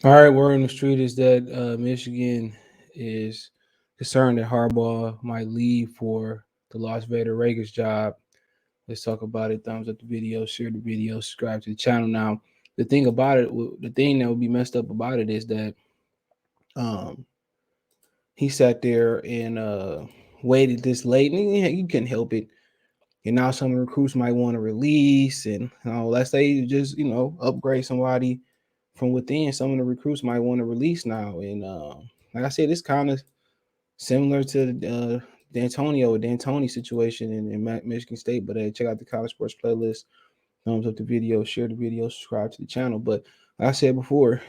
All right, word on the street is that Michigan is concerned that Harbaugh might leave for the Las Vegas Raiders job. Let's talk about it. Thumbs up the video, share the video, subscribe to the channel. Now, the thing about it, the thing that would be messed up about it is that um, he sat there and waited this late, and you couldn't help it. And now some recruits might want to release, and let's say you just upgrade somebody from within. Some of the recruits might want to release now, and like I said, it's kind of similar to D'Antoni situation in Michigan State. But check out the college sports playlist. Thumbs up the video, share the video, subscribe to the channel. But like I said before,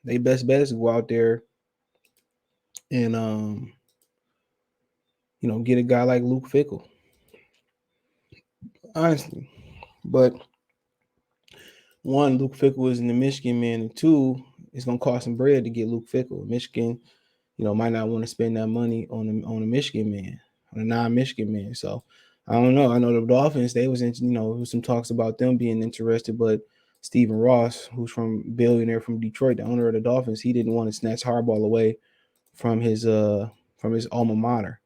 they best bet is to go out there and get a guy like Luke Fickle, honestly. But one, Luke Fickle is in the Michigan man, and two, it's gonna cost some bread to get Luke Fickle. Michigan, might not want to spend that money on a Michigan man, on a non-Michigan man. So I don't know. I know the Dolphins, they was in, there was some talks about them being interested, but Stephen Ross, who's from billionaire from Detroit, the owner of the Dolphins, he didn't want to snatch Harbaugh away from his alma mater.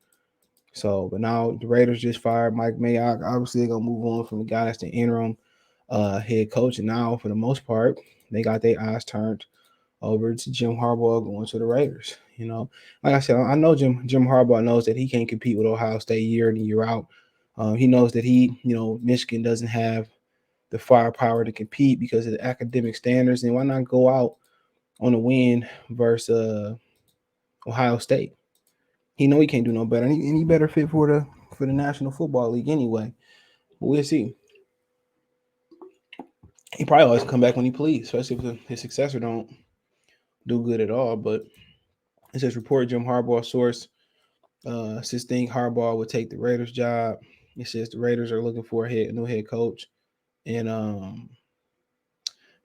So, but now the Raiders just fired Mike Mayock. Obviously, they're gonna move on from the guy that's the interim head coach, and now for the most part, they got their eyes turned over to Jim Harbaugh going to the Raiders. Like I said, I know Jim Harbaugh knows that he can't compete with Ohio State year in and year out. He knows that Michigan doesn't have the firepower to compete because of the academic standards, and why not go out on a win versus Ohio State? He know he can't do no better, and he better fit for the National Football League anyway. But we'll see. He probably always come back when he please, especially if his successor don't do good at all. But it says report Jim Harbaugh source says think Harbaugh would take the Raiders job. It says the Raiders are looking for a new head coach, and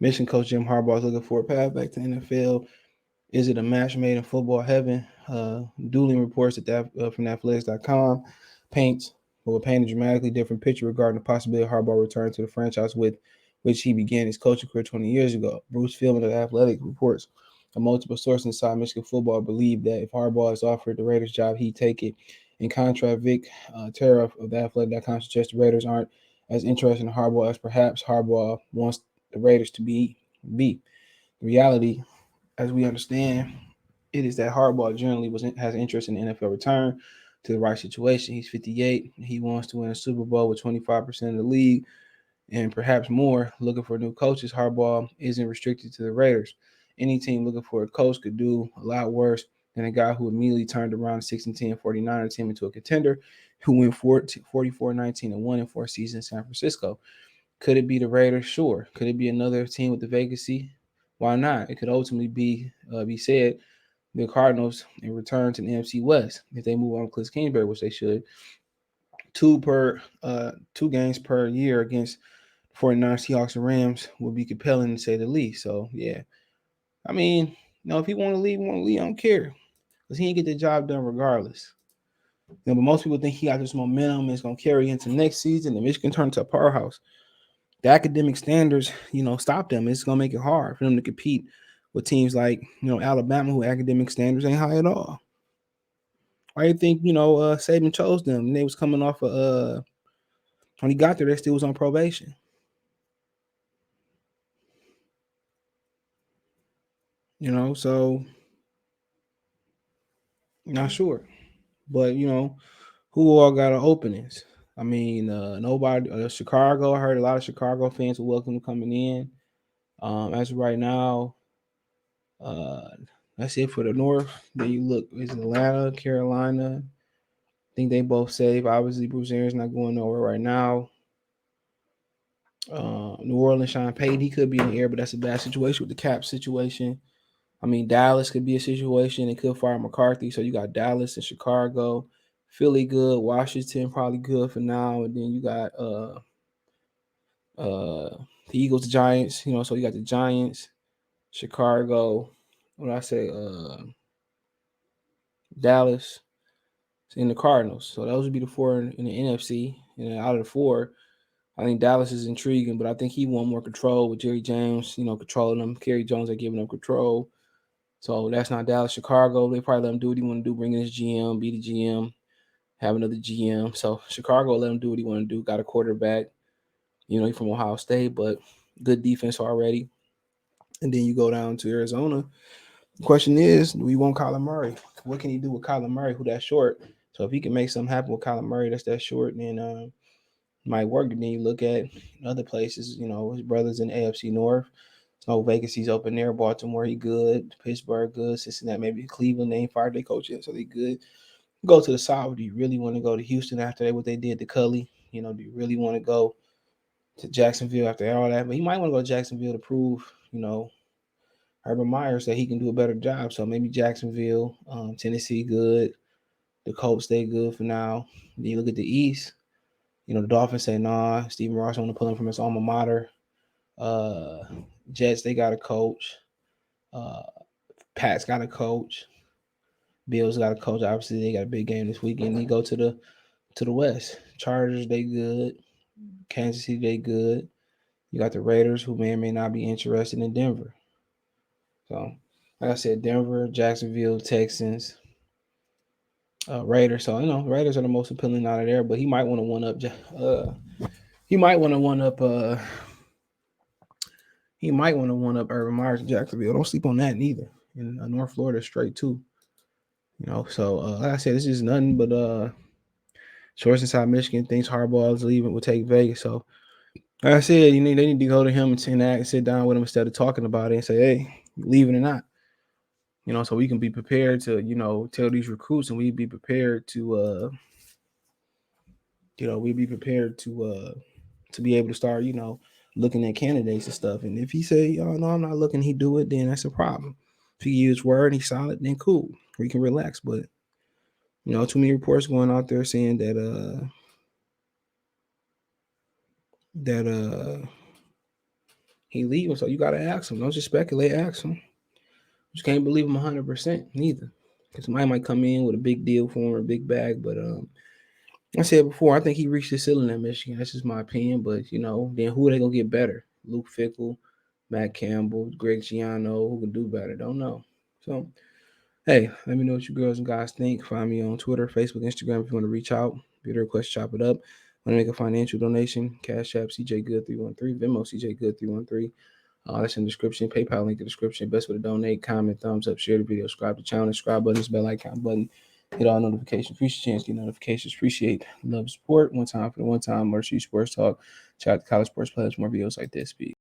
Michigan coach Jim Harbaugh is looking for a path back to the NFL. Is it a match made in football heaven? Dueling reports from Athletics.com paints will paint a dramatically different picture regarding the possibility of Harbaugh return to the franchise with which he began his coaching career 20 years ago. Bruce Philbin of the Athletic reports multiple sources inside Michigan football believe that if Harbaugh is offered the Raiders job, he'd take it. In contrast, Vic Tariff of the Athletic.com suggests the Raiders aren't as interested in Harbaugh as perhaps Harbaugh wants the Raiders to be. The reality, as we understand, it is that Harbaugh generally has interest in the NFL return to the right situation. He's 58. He wants to win a Super Bowl with 25% of the league and perhaps more. Looking for new coaches, Harbaugh isn't restricted to the Raiders. Any team looking for a coach could do a lot worse than a guy who immediately turned around a 6-10 49er team into a contender who went 44-19-1 in 4 seasons in San Francisco. Could it be the Raiders? Sure. Could it be another team with the vacancy? Why not? It could ultimately be said the Cardinals in return to the NFC West if they move on Cliff Kingsbury, which they should. Two games per year against 49ers, Seahawks, and Rams would be compelling to say the least. So yeah, I mean, if he want to leave, I don't care because he ain't get the job done regardless. But most people think he got this momentum and it's gonna carry into next season, and Michigan turn into a powerhouse. The academic standards, stop them. It's gonna make it hard for them to compete with teams like Alabama, who academic standards ain't high at all. Why do you think Saban chose them? And they was coming off of when he got there, they still was on probation. So not sure, but who all got openings? I mean, nobody. Chicago. I heard a lot of Chicago fans were welcome coming in. As of right now, uh, that's it for the North. Then you look, is Atlanta, Carolina. I think they both safe. Obviously, Bruce Arians not going nowhere right now. New Orleans, Sean Payton, he could be in the air, but that's a bad situation with the cap situation. I mean, Dallas could be a situation. It could fire McCarthy. So you got Dallas and Chicago, Philly good, Washington probably good for now, and then you got the Eagles, the Giants. So you got the Giants, Chicago. What did I say? Dallas, and the Cardinals. So those would be the four in the NFC. And then out of the four, I think Dallas is intriguing, but I think he want more control with Jerry Jones, controlling them. Kerry Jones are giving him control. So that's not Dallas. Chicago, they probably let him do what he want to do, bring in his GM, be the GM, have another GM. So Chicago let him do what he want to do. Got a quarterback, he's from Ohio State, but good defense already. And then you go down to Arizona. The question is, do we want Kyler Murray? What can he do with Kyler Murray, who that short? So if he can make something happen with Kyler Murray, that's that short, then might work. And then you look at other places, his brothers in the AFC North. There's no vacancies open there. Baltimore, he good. Pittsburgh, good. Cincinnati, maybe Cleveland, they ain't fired their coach yet, so they good. Go to the South. Do you really want to go to Houston after what they did to Cully? Do you really want to go to Jacksonville after all that? But he might want to go to Jacksonville to prove, Urban Meyer said he can do a better job. So maybe Jacksonville, Tennessee, good. The Colts, stay good for now. Then you look at the East. The Dolphins say, nah, Stephen Ross want to pull him from his alma mater. Uh, Jets, they got a coach. Uh, Pats got a coach. Bills got a coach. Obviously, they got a big game this weekend. They go to the West. Chargers, they good. Kansas City, they good. You got the Raiders, who may or may not be interested in Denver. So, like I said, Denver, Jacksonville, Texans, Raiders. So Raiders are the most appealing out of there. But he might want to one up. He might want to one up. He might want to one up Urban Myers in Jacksonville. Don't sleep on that neither. In North Florida, straight too. So like I said, this is nothing but Source inside Michigan thinks Harbaugh is leaving. Will take Vegas. So like I said, they need to go to him and sit down with him instead of talking about it and say, hey, you leaving or not? So we can be prepared to, tell these recruits, and we be prepared to, to be able to start, looking at candidates and stuff. And if he say, oh no, I'm not looking, he do it, then that's a problem. If he use word, he's solid, then cool, we can relax. But too many reports going out there saying that he leaving. So you gotta ask him. Don't just speculate. Ask him. Just can't believe him 100% neither, because somebody might come in with a big deal for him or a big bag. But I said before, I think he reached the ceiling at Michigan. That's just my opinion. But then who are they gonna get better? Luke Fickell, Matt Campbell, Greg Giano, who can do better? Don't know. So hey, let me know what you girls and guys think. Find me on Twitter, Facebook, Instagram if you want to reach out. Be the request, chop it up. Want to make a financial donation? Cash App CJ Good 313, Venmo CJ Good 313. That's in the description. PayPal link in the description. Best way to donate, comment, thumbs up, share the video, subscribe to the channel, subscribe button, bell icon button. Hit all notifications. Appreciate chance, get notifications. Appreciate love, support. One time for the one time. Mercy Sports Talk. Check out the college sports players. More videos like this. Be